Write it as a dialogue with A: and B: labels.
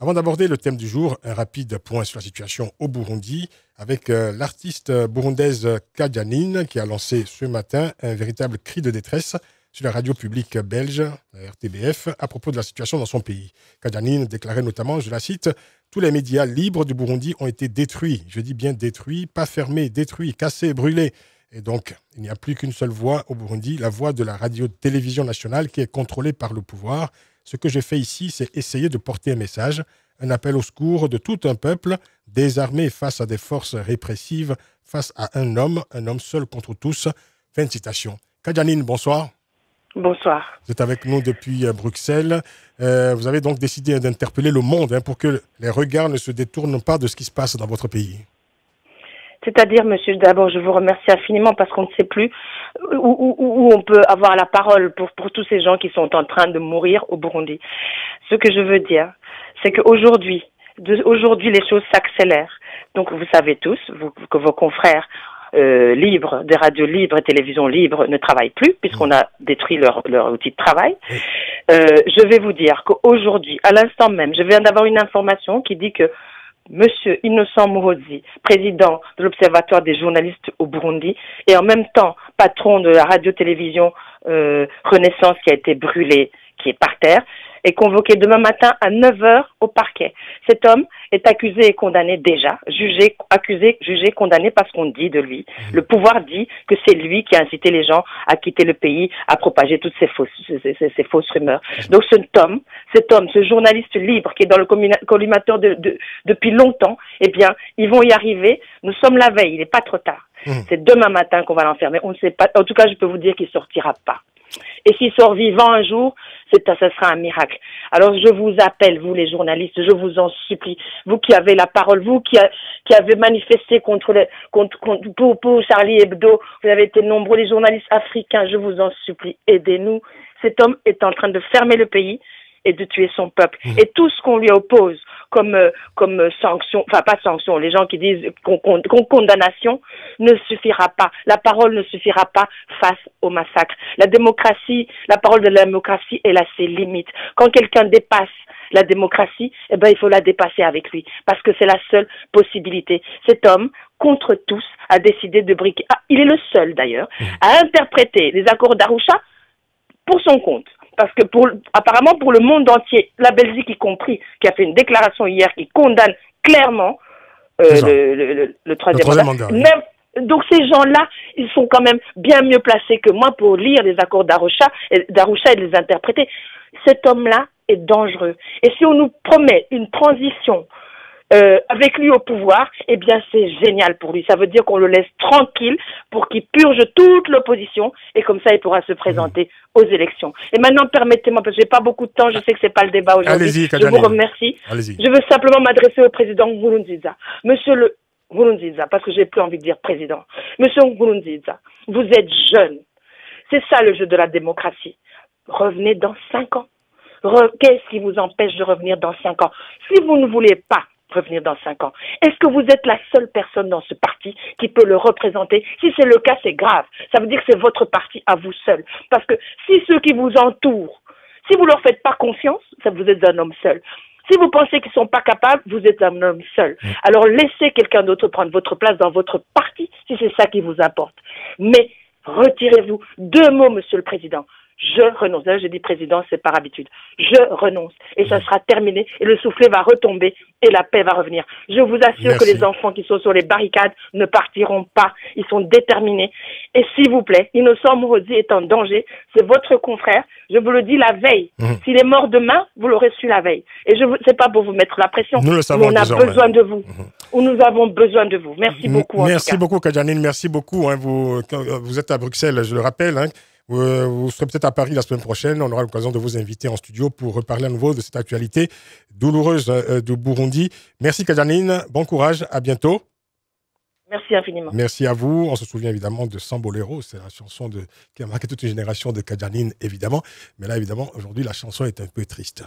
A: Avant d'aborder le thème du jour, un rapide point sur la situation au Burundi avec l'artiste burundaise Kadjanine qui a lancé ce matin un véritable cri de détresse sur la radio publique belge, la RTBF, à propos de la situation dans son pays. Kadjanine déclarait notamment, je la cite, « Tous les médias libres du Burundi ont été détruits. Je dis bien détruits, pas fermés, détruits, cassés, brûlés. » Et donc, il n'y a plus qu'une seule voix au Burundi, la voix de la radio-télévision nationale qui est contrôlée par le pouvoir. Ce que j'ai fait ici, c'est essayer de porter un message, un appel au secours de tout un peuple, désarmé face à des forces répressives, face à un homme seul contre tous. Fin de citation. Kadjanine, bonsoir.
B: Bonsoir.
A: Vous êtes avec nous depuis Bruxelles. Vous avez donc décidé d'interpeller le monde pour que les regards ne se détournent pas de ce qui se passe dans votre pays.
B: C'est-à-dire, monsieur, d'abord, je vous remercie infiniment parce qu'on ne sait plus où on peut avoir la parole pour tous ces gens qui sont en train de mourir au Burundi. Ce que je veux dire, c'est qu'aujourd'hui, les choses s'accélèrent. Donc, vous savez tous que vos confrères libres, des radios libres et télévisions libres ne travaillent plus puisqu'on a détruit leur outil de travail. Je vais vous dire qu'aujourd'hui, à l'instant même, je viens d'avoir une information qui dit que Monsieur Innocent Muhozi, président de l'Observatoire des journalistes au Burundi et en même temps patron de la radio-télévision Renaissance qui a été brûlée, qui est par terre, est convoqué demain matin à 9h au parquet. Cet homme est accusé et condamné déjà, accusé, jugé, condamné parce qu'on dit de lui. Le pouvoir dit que c'est lui qui a incité les gens à quitter le pays, à propager toutes ces fausses rumeurs. Donc cet homme, ce journaliste libre qui est dans le collimateur depuis longtemps, eh bien, ils vont y arriver. Nous sommes la veille, il n'est pas trop tard. C'est demain matin qu'on va l'enfermer. On ne sait pas. En tout cas, je peux vous dire qu'il sortira pas. Et s'il sort vivant un jour, ça sera un miracle. Alors je vous appelle, vous les journalistes, je vous en supplie, vous qui avez la parole, vous qui avez manifesté pour Charlie Hebdo, vous avez été nombreux, les journalistes africains, je vous en supplie, aidez-nous. Cet homme est en train de fermer le pays et de tuer son peuple. Et tout ce qu'on lui oppose comme sanction, enfin pas sanction, les gens qui disent condamnation ne suffira pas. La parole ne suffira pas face au massacre. La parole de la démocratie, elle a ses limites. Quand quelqu'un dépasse la démocratie, eh ben il faut la dépasser avec lui, parce que c'est la seule possibilité. Cet homme, contre tous, a décidé de briquer. Ah, il est le seul d'ailleurs à interpréter les accords d'Arusha pour son compte. Parce que apparemment pour le monde entier, la Belgique y compris, qui a fait une déclaration hier qui condamne clairement le troisième mandat. Donc ces gens-là, ils sont quand même bien mieux placés que moi pour lire les accords d'Arusha et de les interpréter. Cet homme-là est dangereux. Et si on nous promet une transition avec lui au pouvoir, eh bien c'est génial pour lui. Ça veut dire qu'on le laisse tranquille pour qu'il purge toute l'opposition et comme ça il pourra se présenter aux élections. Et maintenant permettez-moi, parce que j'ai pas beaucoup de temps, je sais que c'est pas le débat aujourd'hui. Je vous remercie. Je veux simplement m'adresser au président Nkurunziza. Monsieur le Nkurunziza, parce que j'ai plus envie de dire président. Monsieur Nkurunziza, vous êtes jeune. C'est ça le jeu de la démocratie. Revenez dans 5 ans. Qu'est-ce qui vous empêche de revenir dans 5 ans? Si vous ne voulez pas revenir dans 5 ans. Est-ce que vous êtes la seule personne dans ce parti qui peut le représenter? Si c'est le cas, c'est grave. Ça veut dire que c'est votre parti à vous seul. Parce que si ceux qui vous entourent, si vous leur faites pas confiance, vous êtes un homme seul. Si vous pensez qu'ils sont pas capables, vous êtes un homme seul. Alors laissez quelqu'un d'autre prendre votre place dans votre parti, si c'est ça qui vous importe. Mais retirez-vous. 2 mots, monsieur le président. Je renonce. Là, je dis président, c'est par habitude. Je renonce. Et ça sera terminé. Et le soufflet va retomber et la paix va revenir. Je vous assure que les enfants qui sont sur les barricades ne partiront pas. Ils sont déterminés. Et s'il vous plaît, Innocent Muhozi est en danger. C'est votre confrère. Je vous le dis la veille. S'il est mort demain, vous l'aurez su la veille. Et c'est pas pour vous mettre la pression.
A: Nous le savons
B: mais on a besoin de vous. Nous avons besoin de vous. Merci beaucoup.
A: Merci beaucoup, Kadjanine. Merci beaucoup. Vous êtes à Bruxelles, je le rappelle. Vous serez peut-être à Paris la semaine prochaine. On aura l'occasion de vous inviter en studio pour reparler à nouveau de cette actualité douloureuse du Burundi. Merci Kadjanine, bon courage, à bientôt.
B: Merci infiniment.
A: Merci à vous. On se souvient évidemment de Sambolero, c'est la chanson qui a marqué toute une génération de Kadjanine, évidemment. Mais là, évidemment, aujourd'hui, la chanson est un peu triste.